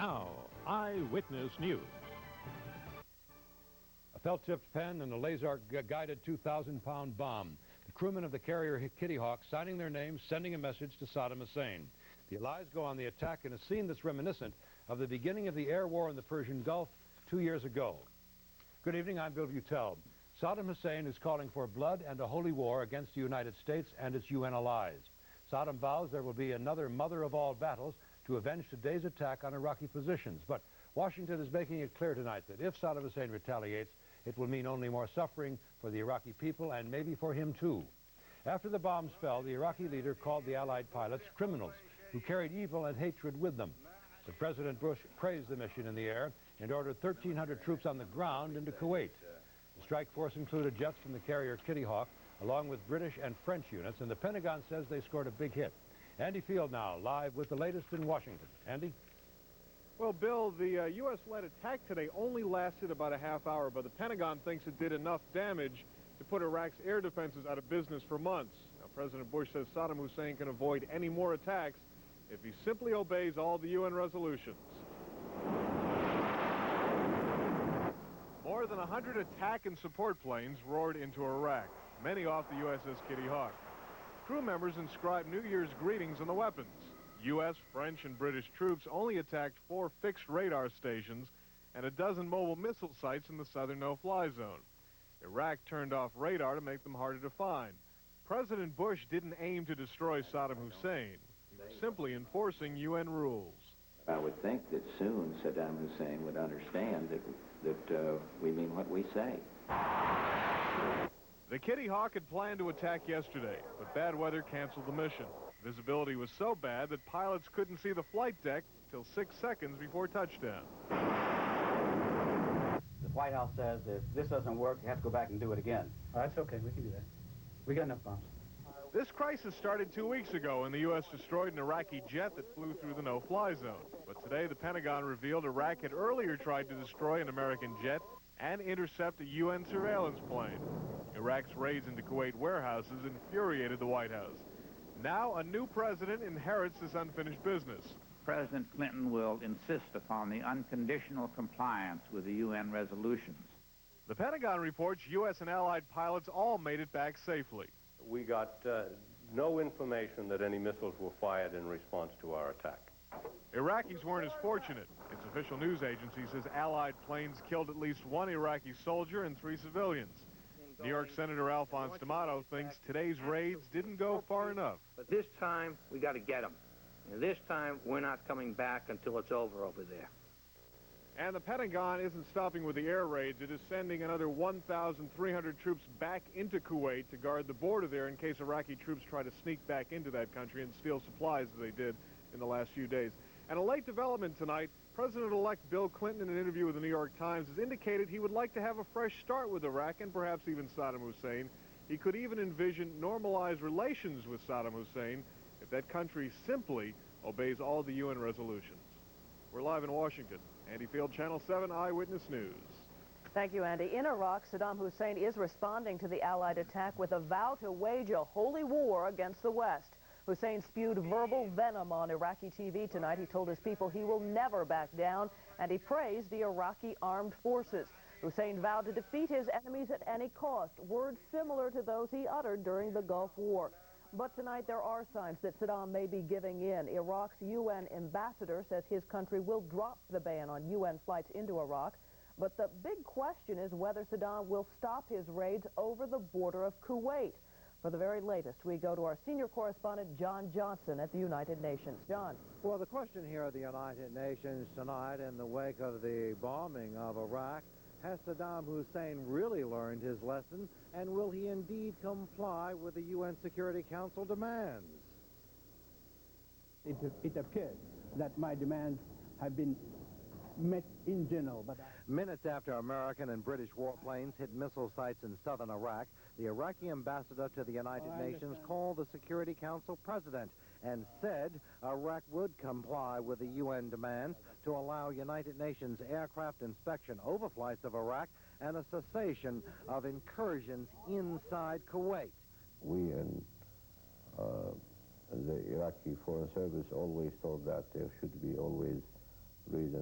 Now, Eyewitness News. A felt-tipped pen and a laser-guided 2,000-pound bomb. The crewmen of the carrier Kitty Hawk signing their names, sending a message to Saddam Hussein. The Allies go on the attack in a scene that's reminiscent of the beginning of the air war in the Persian Gulf 2 years ago. Good evening, I'm Bill Beutel. Saddam Hussein is calling for blood and a holy war against the United States and its UN allies. Saddam vows there will be another mother of all battles to avenge today's attack on Iraqi positions. But Washington is making it clear tonight that if Saddam Hussein retaliates, it will mean only more suffering for the Iraqi people and maybe for him too. After the bombs fell, the Iraqi leader called the Allied pilots criminals who carried evil and hatred with them. But President Bush praised the mission in the air and ordered 1,300 troops on the ground into Kuwait. The strike force included jets from the carrier Kitty Hawk, along with British and French units, and the Pentagon says they scored a big hit. Andy Field now, live with the latest in Washington. Andy? Well, Bill, the U.S.-led attack today only lasted about a half hour, but the Pentagon thinks it did enough damage to put Iraq's air defenses out of business for months. Now, President Bush says Saddam Hussein can avoid any more attacks if he simply obeys all the UN resolutions. More than 100 attack and support planes roared into Iraq, many off the USS Kitty Hawk. Crew members inscribed New Year's greetings on the weapons. U.S., French, and British troops only attacked 4 fixed radar stations and a dozen mobile missile sites in the southern no-fly zone. Iraq turned off radar to make them harder to find. President Bush didn't aim to destroy Saddam Hussein. He was simply enforcing UN rules. I would think that soon Saddam Hussein would understand that we mean what we say. The Kitty Hawk had planned to attack yesterday, but bad weather canceled the mission. Visibility was so bad that pilots couldn't see the flight deck till 6 seconds before touchdown. The White House says if this doesn't work, you have to go back and do it again. Oh, that's okay. We can do that. We got enough bombs. This crisis started 2 weeks ago when the U.S. destroyed an Iraqi jet that flew through the no-fly zone. But today, the Pentagon revealed Iraq had earlier tried to destroy an American jet and intercept a UN surveillance plane. Iraq's raids into Kuwait warehouses infuriated the White House. Now, a new president inherits this unfinished business. President Clinton will insist upon the unconditional compliance with the UN resolutions. The Pentagon reports U.S. and Allied pilots all made it back safely. We got no information that any missiles were fired in response to our attack. Iraqis weren't as fortunate. Its official news agency says Allied planes killed at least 1 Iraqi soldier and 3 civilians. New York Senator Alphonse D'Amato thinks today's raids didn't go far enough. But this time, we got to get them. And this time, we're not coming back until it's over there. And the Pentagon isn't stopping with the air raids. It is sending another 1,300 troops back into Kuwait to guard the border there in case Iraqi troops try to sneak back into that country and steal supplies as they did in the last few days. And a late development tonight, President-elect Bill Clinton, in an interview with the New York Times, has indicated he would like to have a fresh start with Iraq and perhaps even Saddam Hussein. He could even envision normalized relations with Saddam Hussein if that country simply obeys all the UN resolutions. We're live in Washington. Andy Field, Channel 7 Eyewitness News. Thank you, Andy. In Iraq, Saddam Hussein is responding to the Allied attack with a vow to wage a holy war against the West. Hussein spewed verbal venom on Iraqi TV tonight. He told his people he will never back down, and he praised the Iraqi armed forces. Hussein vowed to defeat his enemies at any cost, words similar to those he uttered during the Gulf War. But tonight there are signs that Saddam may be giving in. Iraq's UN ambassador says his country will drop the ban on UN flights into Iraq. But the big question is whether Saddam will stop his raids over the border of Kuwait. For the very latest, we go to our senior correspondent, John Johnson, at the United Nations. John. Well, the question here at the United Nations tonight in the wake of the bombing of Iraq, has Saddam Hussein really learned his lesson, and will he indeed comply with the UN Security Council demands? It appears that my demands have been met in general. But minutes after American and British warplanes hit missile sites in southern Iraq, the Iraqi ambassador to the United Nations called the Security Council president and said Iraq would comply with the UN demands to allow United Nations aircraft inspection overflights of Iraq and a cessation of incursions inside Kuwait. We and the Iraqi Foreign Service always thought that there should be always reason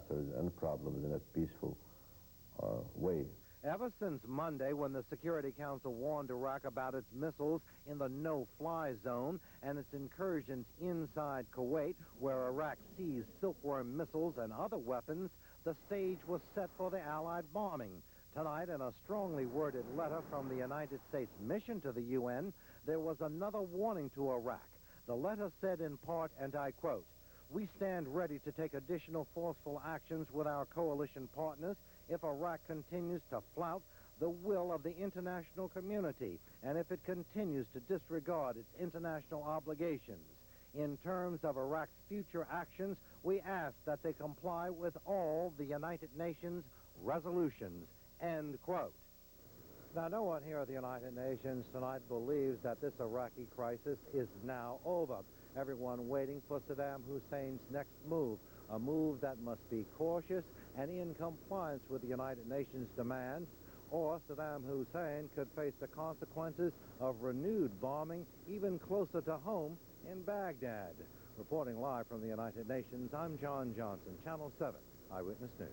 answers and problems in a peaceful way. Ever since Monday, when the Security Council warned Iraq about its missiles in the no-fly zone and its incursions inside Kuwait, where Iraq seized silkworm missiles and other weapons, the stage was set for the Allied bombing. Tonight, in a strongly worded letter from the United States mission to the UN, there was another warning to Iraq. The letter said in part, and I quote, "We stand ready to take additional forceful actions with our coalition partners if Iraq continues to flout the will of the international community and if it continues to disregard its international obligations. In terms of Iraq's future actions, we ask that they comply with all the United Nations resolutions," end quote. Now, no one here at the United Nations tonight believes that this Iraqi crisis is now over. Everyone waiting for Saddam Hussein's next move, a move that must be cautious and in compliance with the United Nations demands, or Saddam Hussein could face the consequences of renewed bombing even closer to home in Baghdad. Reporting live from the United Nations, I'm John Johnson, Channel 7 Eyewitness News.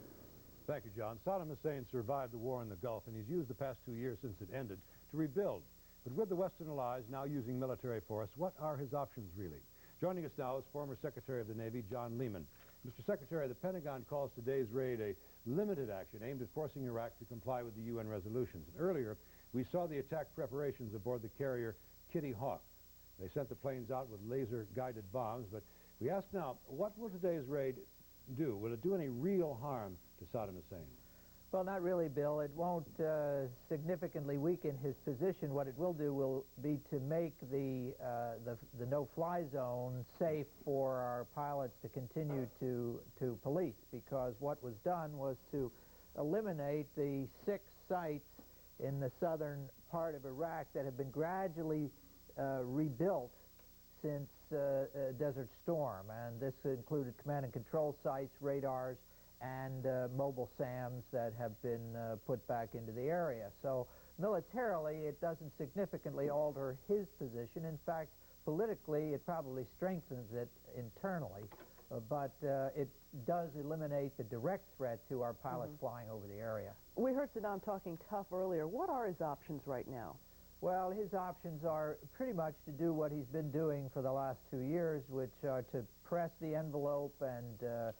Thank you, John. Saddam Hussein survived the war in the Gulf, and he's used the past 2 years since it ended to rebuild. But with the Western allies now using military force, what are his options really? Joining us now is former Secretary of the Navy, John Lehman. Mr. Secretary, the Pentagon calls today's raid a limited action aimed at forcing Iraq to comply with the UN resolutions. And earlier, we saw the attack preparations aboard the carrier Kitty Hawk. They sent the planes out with laser-guided bombs, but we ask now, what will today's raid do? Will it do any real harm to Saddam Hussein? Well, not really, Bill. It won't significantly weaken his position. What it will do will be to make the no-fly zone safe for our pilots to continue to police, because what was done was to eliminate the 6 sites in the southern part of Iraq that have been gradually rebuilt since Desert Storm, and this included command and control sites, radars, and mobile SAMs that have been put back into the area. So militarily, it doesn't significantly alter his position. In fact, politically, it probably strengthens it internally, but it does eliminate the direct threat to our pilots flying over the area. We heard Saddam talking tough earlier. What are his options right now? Well, his options are pretty much to do what he's been doing for the last 2 years, which are to press the envelope and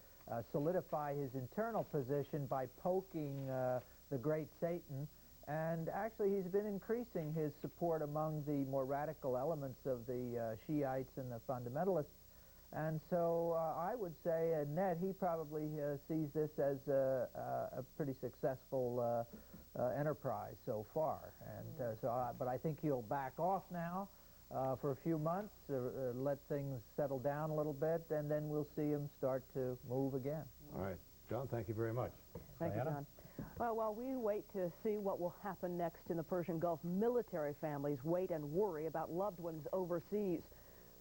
solidify his internal position by poking the great Satan. And actually, he's been increasing his support among the more radical elements of the Shiites and the fundamentalists. And so I would say, net, he probably sees this as a pretty successful enterprise so far. And but I think he'll back off now for a few months, let things settle down a little bit, and then we'll see him start to move again. All right. John, thank you very much. Thank you, John. Well, while we wait to see what will happen next in the Persian Gulf, military families wait and worry about loved ones overseas.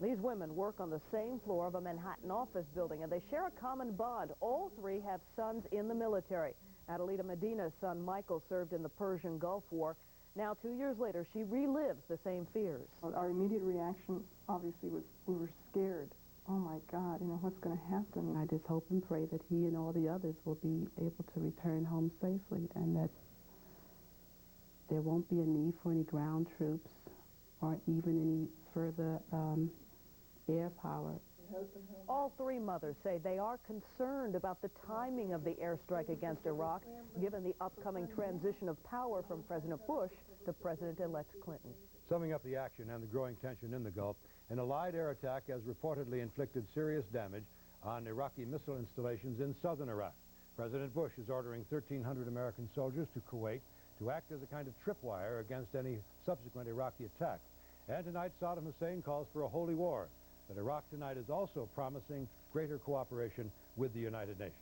These women work on the same floor of a Manhattan office building, and they share a common bond. All 3 have sons in the military. ADELITA Medina's son, Michael, served in the Persian Gulf War. Now, 2 years later, she relives the same fears. Our immediate reaction, obviously, was we were scared. Oh, my God, you know, what's going to happen? I just hope and pray that he and all the others will be able to return home safely, and that there won't be a need for any ground troops or even any further air power. All 3 mothers say they are concerned about the timing of the airstrike against Iraq, given the upcoming transition of power from President Bush to President-elect Clinton. Summing up the action and the growing tension in the Gulf, an Allied air attack has reportedly inflicted serious damage on Iraqi missile installations in southern Iraq. President Bush is ordering 1,300 American soldiers to Kuwait to act as a kind of tripwire against any subsequent Iraqi attack. And tonight, Saddam Hussein calls for a holy war. But Iraq tonight is also promising greater cooperation with the United Nations.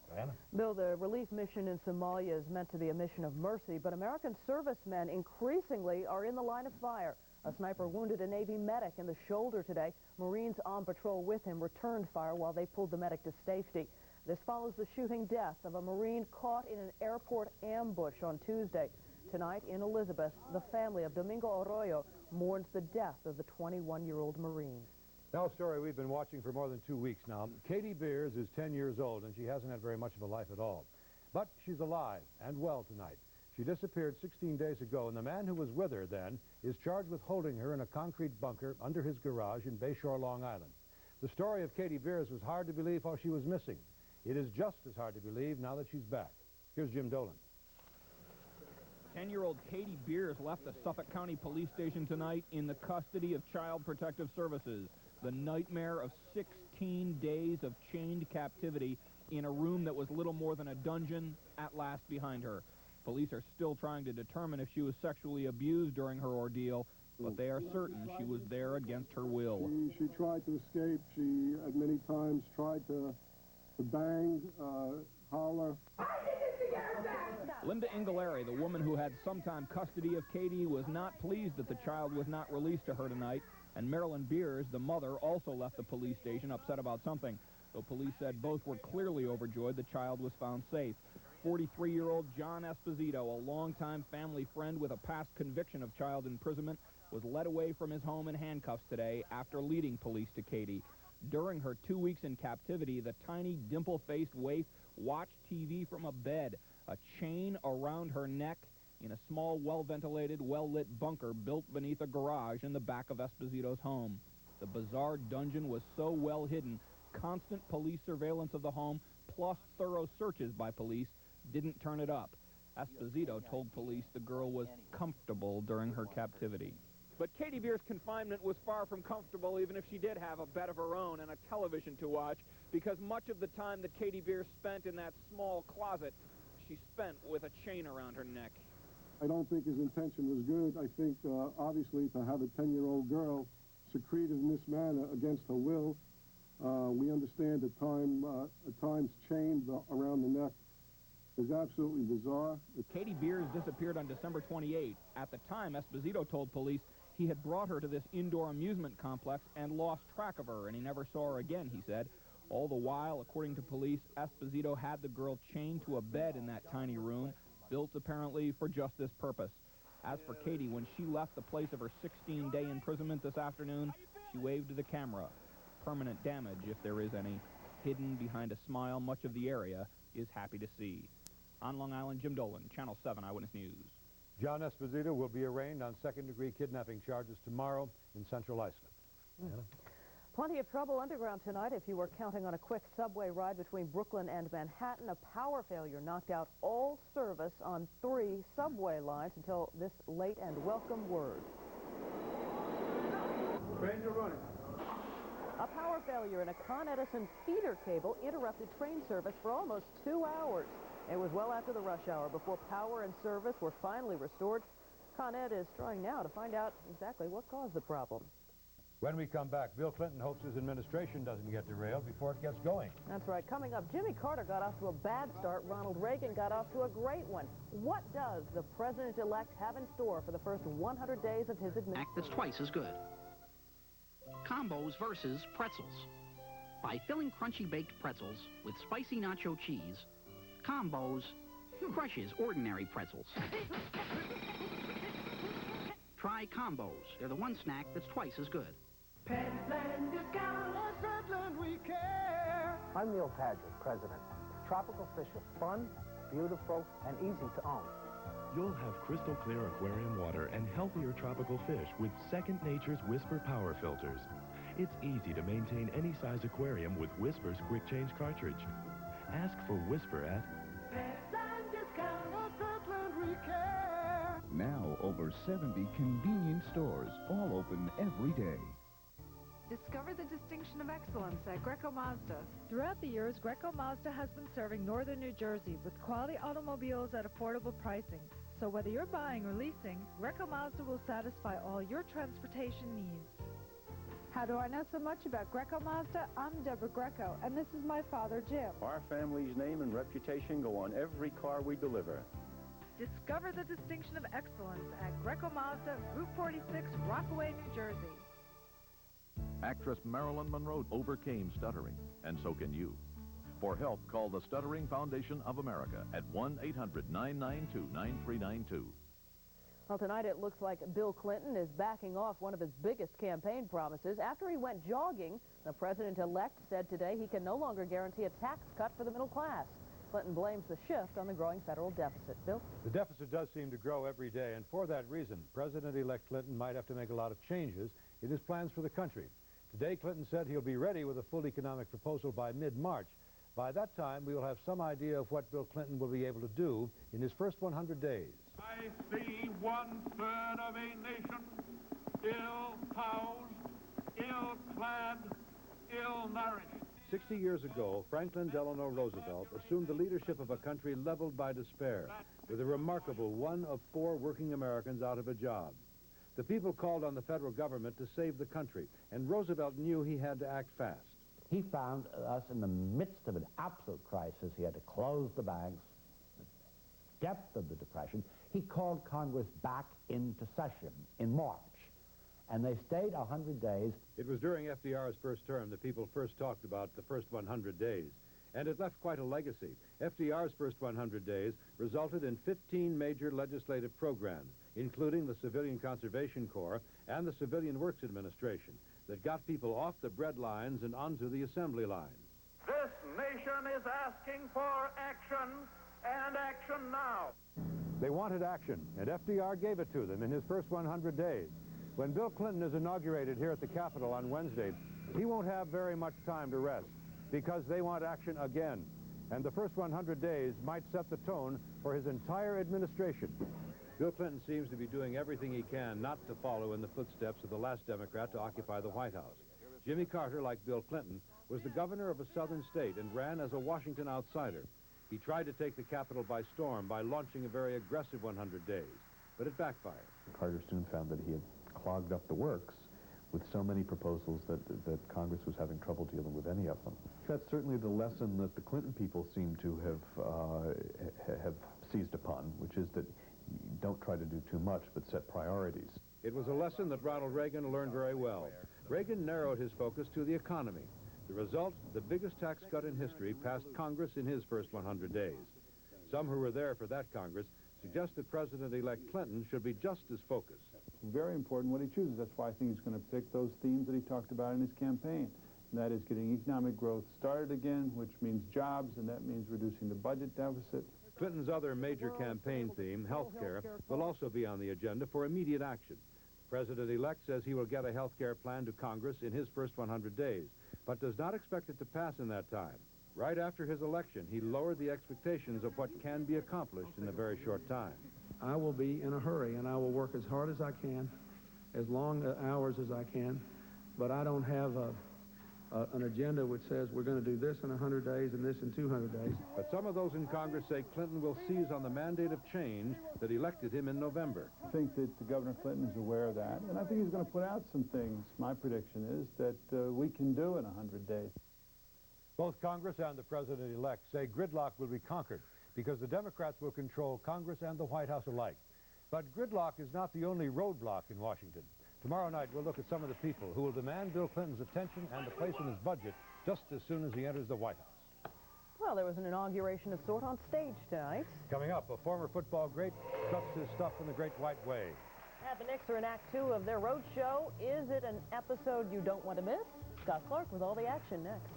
Diana? Bill, the relief mission in Somalia is meant to be a mission of mercy, but American servicemen increasingly are in the line of fire. A sniper wounded a Navy medic in the shoulder today. Marines on patrol with him returned fire while they pulled the medic to safety. This follows the shooting death of a Marine caught in an airport ambush on Tuesday. Tonight in Elizabeth, the family of Domingo Arroyo mourns the death of the 21-year-old Marine. Now, a story we've been watching for more than 2 weeks now. Katie Beers is 10 years old, and she hasn't had very much of a life at all. But she's alive and well tonight. She disappeared 16 days ago, and the man who was with her then is charged with holding her in a concrete bunker under his garage in Bayshore, Long Island. The story of Katie Beers was hard to believe while she was missing. It is just as hard to believe now that she's back. Here's Jim Dolan. 10-year-old Katie Beers left the Suffolk County Police Station tonight in the custody of Child Protective Services. The nightmare of 16 days of chained captivity in a room that was little more than a dungeon at last behind her. Police are still trying to determine if she was sexually abused during her ordeal, but they are certain she was there against her will. She tried to escape. She, at many times, tried to bang, holler. Linda Ingalari, the woman who had sometime custody of Katie, was not pleased that the child was not released to her tonight. And Marilyn Beers, the mother, also left the police station upset about something. Though police said both were clearly overjoyed the child was found safe. 43-year-old John Esposito, a longtime family friend with a past conviction of child imprisonment, was led away from his home in handcuffs today after leading police to Katie. During her 2 weeks in captivity, the tiny, dimple-faced waif watched TV from a bed, a chain around her neck, in a small, well-ventilated, well-lit bunker built beneath a garage in the back of Esposito's home. The bizarre dungeon was so well hidden, constant police surveillance of the home, plus thorough searches by police, didn't turn it up. Esposito told police the girl was comfortable during her captivity. But Katie Beers' confinement was far from comfortable, even if she did have a bed of her own and a television to watch, because much of the time that Katie Beers spent in that small closet, she spent with a chain around her neck. I don't think his intention was good. I think, obviously, to have a 10-year-old girl secreted in this manner against her will, we understand at times chained around the neck is absolutely bizarre. Katie Beers disappeared on December 28. At the time, Esposito told police he had brought her to this indoor amusement complex and lost track of her, and he never saw her again, he said. All the while, according to police, Esposito had the girl chained to a bed in that tiny room, built apparently for just this purpose. As for Katie, when she left the place of her 16-day imprisonment this afternoon, she waved to the camera. Permanent damage, if there is any, hidden behind a smile much of the area is happy to see. On Long Island, Jim Dolan, Channel 7 Eyewitness News. John Esposito will be arraigned on second-degree kidnapping charges tomorrow in Central Iceland. Plenty of trouble underground tonight if you were counting on a quick subway ride between Brooklyn and Manhattan. A power failure knocked out all service on 3 subway lines until this late and welcome word. Trains are running. A power failure in a Con Edison feeder cable interrupted train service for almost 2 hours. It was well after the rush hour before power and service were finally restored. Con Ed is trying now to find out exactly what caused the problem. When we come back, Bill Clinton hopes his administration doesn't get derailed before it gets going. That's right. Coming up, Jimmy Carter got off to a bad start. Ronald Reagan got off to a great one. What does the president-elect have in store for the first 100 days of his administration? That's twice as good. Combos versus pretzels. By filling crunchy baked pretzels with spicy nacho cheese, Combos crushes ordinary pretzels. Try Combos. They're the one snack that's twice as good. Petland discount. At Petland we care. I'm Neil Paget, president. Tropical fish are fun, beautiful, and easy to own. You'll have crystal clear aquarium water and healthier tropical fish with Second Nature's Whisper Power Filters. It's easy to maintain any size aquarium with Whisper's Quick Change cartridge. Ask for Whisper at Petland discount. At Petland we care. Now over 70 convenient stores, all open every day. Discover the distinction of excellence at Greco Mazda. Throughout the years, Greco Mazda has been serving northern New Jersey with quality automobiles at affordable pricing. So whether you're buying or leasing, Greco Mazda will satisfy all your transportation needs. How do I know so much about Greco Mazda? I'm Deborah Greco, and this is my father, Jim. Our family's name and reputation go on every car we deliver. Discover the distinction of excellence at Greco Mazda, Route 46, Rockaway, New Jersey. Actress Marilyn Monroe overcame stuttering, and so can you. For help, call the Stuttering Foundation of America at 1-800-992-9392. Well, tonight it looks like Bill Clinton is backing off one of his biggest campaign promises. After he went jogging, the president-elect said today he can no longer guarantee a tax cut for the middle class. Clinton blames the shift on the growing federal deficit. Bill? The deficit does seem to grow every day, and for that reason, President-elect Clinton might have to make a lot of changes in his plans for the country. Today, Clinton said he'll be ready with a full economic proposal by mid-March. By that time, we will have some idea of what Bill Clinton will be able to do in his first 100 days. I see 1/3 of a nation ill-housed, ill-clad, ill-nourished. 60 years ago, Franklin Delano Roosevelt assumed the leadership of a country leveled by despair, with a remarkable 1 of 4 working Americans out of a job. The people called on the federal government to save the country, and Roosevelt knew he had to act fast. He found us in the midst of an absolute crisis. He had to close the banks, the depth of the Depression. He called Congress back into session in March, and they stayed 100 days. It was during FDR's first term that people first talked about the first 100 days, and it left quite a legacy. FDR's first 100 days resulted in 15 major legislative programs, including the Civilian Conservation Corps and the Civilian Works Administration, that got people off the bread lines and onto the assembly lines. This nation is asking for action, and action now. They wanted action, and FDR gave it to them in his first 100 days. When Bill Clinton is inaugurated here at the Capitol on Wednesday, he won't have very much time to rest, because they want action again. And the first 100 days might set the tone for his entire administration. Bill Clinton seems to be doing everything he can not to follow in the footsteps of the last Democrat to occupy the White House. Jimmy Carter, like Bill Clinton, was the governor of a southern state and ran as a Washington outsider. He tried to take the Capitol by storm by launching a very aggressive 100 days, but it backfired. Carter soon found that he had clogged up the works with so many proposals that Congress was having trouble dealing with any of them. That's certainly the lesson that the Clinton people seem to have seized upon, which is that don't try to do too much, but set priorities. It was a lesson that Ronald Reagan learned very well. Reagan narrowed his focus to the economy. The result, the biggest tax cut in history passed Congress in his first 100 days. Some who were there for that Congress suggest that President-elect Clinton should be just as focused. Very important what he chooses. That's why I think he's going to pick those themes that he talked about in his campaign. And that is getting economic growth started again, which means jobs, and that means reducing the budget deficit. Clinton's other major campaign theme, health care, will also be on the agenda for immediate action. The President-elect says he will get a health care plan to Congress in his first 100 days, but does not expect it to pass in that time. Right after his election, he lowered the expectations of what can be accomplished in a very short time. I will be in a hurry, and I will work as hard as I can, as long hours as I can, but I don't have an agenda which says we're going to do this in 100 days and this in 200 days. But some of those in Congress say Clinton will seize on the mandate of change that elected him in November. I think that Governor Clinton is aware of that, and I think he's going to put out some things. My prediction is that we can do in 100 days. Both Congress and the President-elect say gridlock will be conquered because the Democrats will control Congress and the White House alike. But gridlock is not the only roadblock in Washington. Tomorrow night, we'll look at some of the people who will demand Bill Clinton's attention and a place in his budget just as soon as he enters the White House. Well, there was an inauguration of sort on stage tonight. Coming up, a former football great cuts his stuff in the Great White Way. The Knicks are in Act 2 of their road show. Is it an episode you don't want to miss? Scott Clark with all the action next.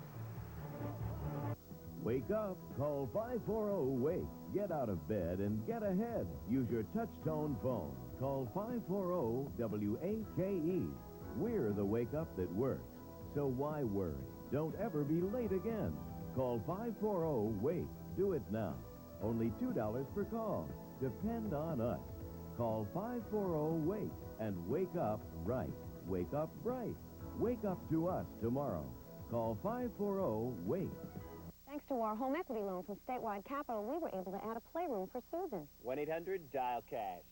Wake up. Call 540-WAKE. Get out of bed and get ahead. Use your touch-tone phone. Call 540-WAKE. We're the wake-up that works. So why worry? Don't ever be late again. Call 540-WAKE. Do it now. Only $2 per call. Depend on us. Call 540-WAKE and wake up right. Wake up bright. Wake up to us tomorrow. Call 540-WAKE. Thanks to our home equity loan from Statewide Capital, we were able to add a playroom for Susan. 1-800-DIAL-CASH.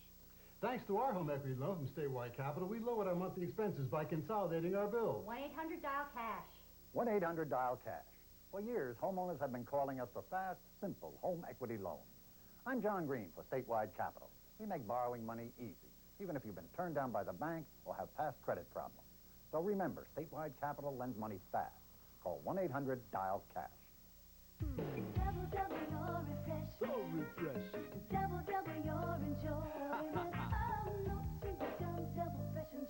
Thanks to our home equity loan from Statewide Capital, we lowered our monthly expenses by consolidating our bills. 1-800-DIAL-CASH. 1-800-DIAL-CASH. For years, homeowners have been calling us for fast, simple home equity loans. I'm John Green for Statewide Capital. We make borrowing money easy, even if you've been turned down by the bank or have past credit problems. So remember, Statewide Capital lends money fast. Call 1-800-DIAL-CASH. Double, double your refreshing. So refreshing. Double, double your enjoyment. Oh,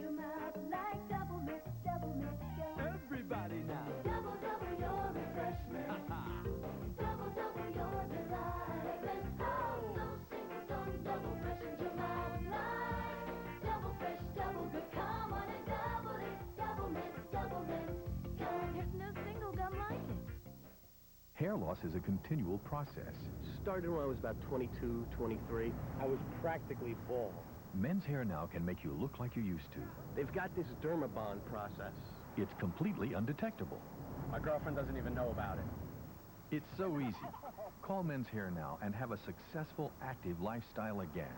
your mouth like double mix, go. Everybody now. Double your refreshment. Double your delight. Oh, so single, don't double freshen your mouth like double fresh, double good. Come on and double it. Double mix, go. There's no single gum like it. Hair loss is a continual process. Started when I was about 22, 23. I was practically bald. Men's Hair Now can make you look like you used to. They've got this Dermabond process. It's completely undetectable. My girlfriend doesn't even know about it. It's so easy. Call Men's Hair Now and have a successful, active lifestyle again.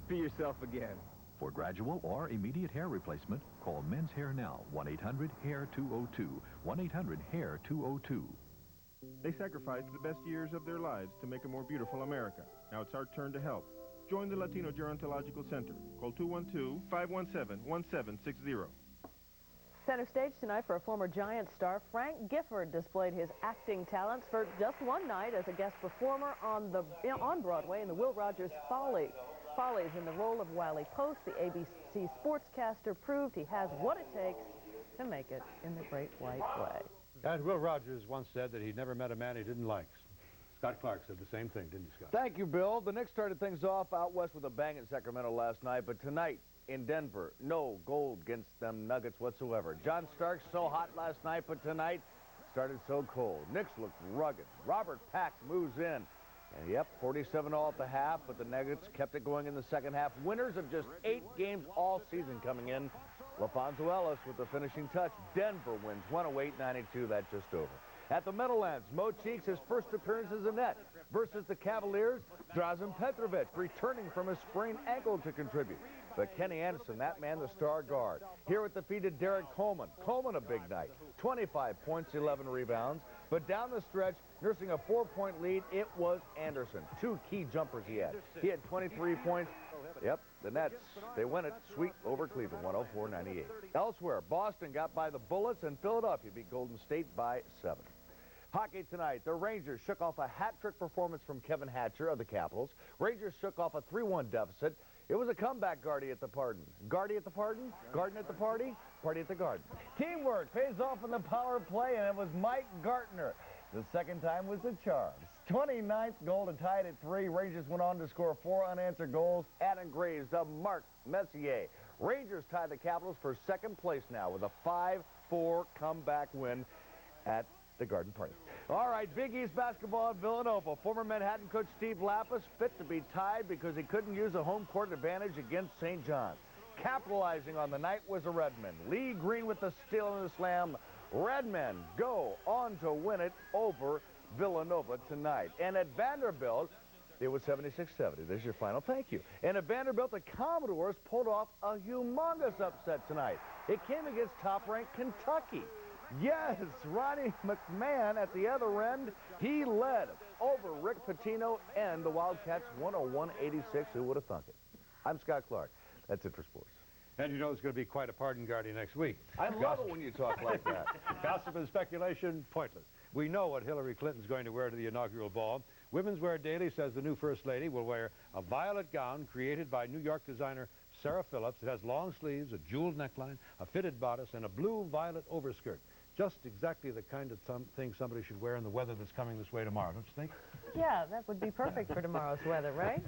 Be yourself again. For gradual or immediate hair replacement, call Men's Hair Now, 1-800-HAIR-202, 1-800-HAIR-202. They sacrificed the best years of their lives to make a more beautiful America. Now it's our turn to help. Join the Latino Gerontological Center. Call 212-517-1760. Center stage tonight for a former Giant star. Frank Gifford displayed his acting talents for just one night as a guest performer on Broadway in the Will Rogers Follies. Follies in the role of Wiley Post, the ABC sportscaster, proved he has what it takes to make it in the Great White Way. And Will Rogers once said that he'd never met a man he didn't like. Scott Clark said the same thing, didn't you, Scott? Thank you, Bill. The Knicks started things off out west with a bang in Sacramento last night, but tonight in Denver, no gold against them Nuggets whatsoever. John Starks so hot last night, but tonight started so cold. Knicks looked rugged. Robert Pack moves in. And yep, 47 all at the half, but the Nuggets kept it going in the second half. Winners of just 8 games all season coming in. LaFonso Ellis with the finishing touch. Denver wins 108-92. That's just over. At the Meadowlands, Mo Cheeks, his first appearance as a net versus the Cavaliers. Drazen Petrovic returning from a sprained ankle to contribute. But Kenny Anderson, that man, the star guard. Here it defeated Derek Coleman. Coleman a big night. 25 points, 11 rebounds. But down the stretch, nursing a 4-point lead, it was Anderson. 2 key jumpers he had. He had 23 points. Yep, the Nets, they win it sweet over Cleveland, 104-98. Elsewhere, Boston got by the Bullets, and Philadelphia beat Golden State by 7. Hockey tonight, the Rangers shook off a hat-trick performance from Kevin Hatcher of the Capitals. Rangers shook off a 3-1 deficit. It was a comeback, Gardy at the Pardon. Gardy at the Pardon? Garden at the party? Party at the Garden. Teamwork pays off in the power play, and it was Mike Gartner. The second time was the charm. 29th goal to tie it at 3. Rangers went on to score 4 unanswered goals. Adam Graves to Mark Messier. Rangers tie the Capitals for second place now with a 5-4 comeback win at the Garden Party. All right, Big East basketball at Villanova. Former Manhattan coach Steve Lapis fit to be tied because he couldn't use a home court advantage against St. John's. Capitalizing on the night was the Redmen. Lee Green with the steal and the slam. Redmen go on to win it over Villanova tonight. And at Vanderbilt, it was 76-70. There's your final thank you. And at Vanderbilt, the Commodores pulled off a humongous upset tonight. It came against top-ranked Kentucky. Yes, Ronnie McMahon at the other end, he led over Rick Pitino and the Wildcats 101-86. Who would have thunk it? I'm Scott Clark. That's it for sports. And you know it's going to be quite a pardon Gardy next week. I love it when you talk like that. Gossip and speculation, pointless. We know what Hillary Clinton's going to wear to the inaugural ball. Women's Wear Daily says the new First Lady will wear a violet gown created by New York designer Sarah Phillips. It has long sleeves, a jeweled neckline, a fitted bodice, and a blue-violet overskirt. Just exactly the kind of thing somebody should wear in the weather that's coming this way tomorrow, don't you think? Yeah, that would be perfect for tomorrow's weather, right?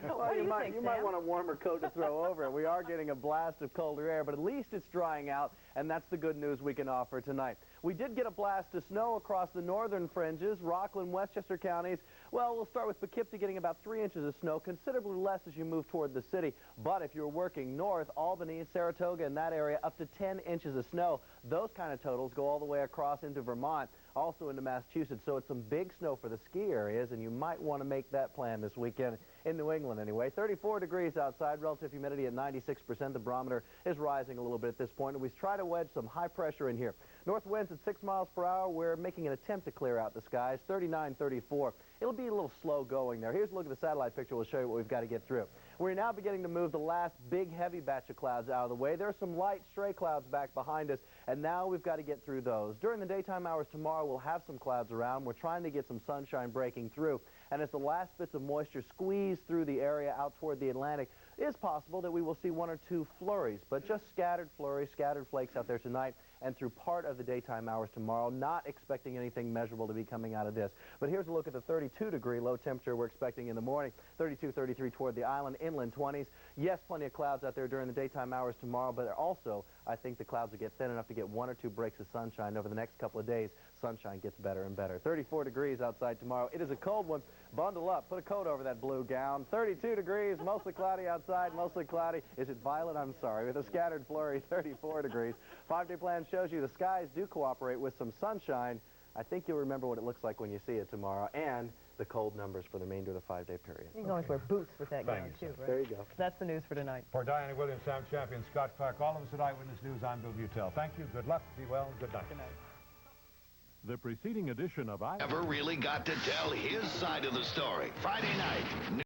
Well, you might want a warmer coat to throw over it. We are getting a blast of colder air, but at least it's drying out, and that's the good news we can offer tonight. We did get a blast of snow across the northern fringes, Rockland, Westchester counties. Well, we'll start with Poughkeepsie getting about 3 inches of snow, considerably less as you move toward the city. But if you're working north, Albany, Saratoga, in that area, up to 10 inches of snow. Those kind of totals go all the way across into Vermont, also into Massachusetts. So it's some big snow for the ski areas, and you might want to make that plan this weekend in New England anyway. 34 degrees outside, relative humidity at 96%. The barometer is rising a little bit at this point, and we try to wedge some high pressure in here. North winds at 6 miles per hour. We're making an attempt to clear out the skies, 39, 34. It'll be a little slow going there. Here's a look at the satellite picture. We'll show you what we've got to get through. We're now beginning to move the last big, heavy batch of clouds out of the way. There are some light, stray clouds back behind us, and now we've got to get through those. During the daytime hours tomorrow, we'll have some clouds around. We're trying to get some sunshine breaking through. And as the last bits of moisture squeeze through the area out toward the Atlantic, it is possible that we will see 1 or 2 flurries, but just scattered flurries, scattered flakes out there tonight and through part of the daytime hours tomorrow. Not expecting anything measurable to be coming out of this. But here's a look at the 32-degree low temperature we're expecting in the morning. 32, 33 toward the island, inland 20s. Yes, plenty of clouds out there during the daytime hours tomorrow, but also I think the clouds will get thin enough to get 1 or 2 breaks of sunshine over the next couple of days. Sunshine gets better and better. 34 degrees outside tomorrow. It is a cold one. Bundle up. Put a coat over that blue gown. 32 degrees, mostly cloudy outside, mostly cloudy. Is it violet? I'm sorry. With a scattered flurry, 34 degrees. 5-day plan shows you the skies do cooperate with some sunshine. I think you'll remember what it looks like when you see it tomorrow, and the cold numbers for the remainder of the 5-day period. You can always wear boots with that gown, too, right? There you go. That's the news for tonight. For Diana Williams, Sam Champion, Scott Clark, all of us at Eyewitness News, I'm Bill Beutel. Thank you, good luck, be well, good night. Good night. The preceding edition of Ever really got to tell his side of the story? Friday night.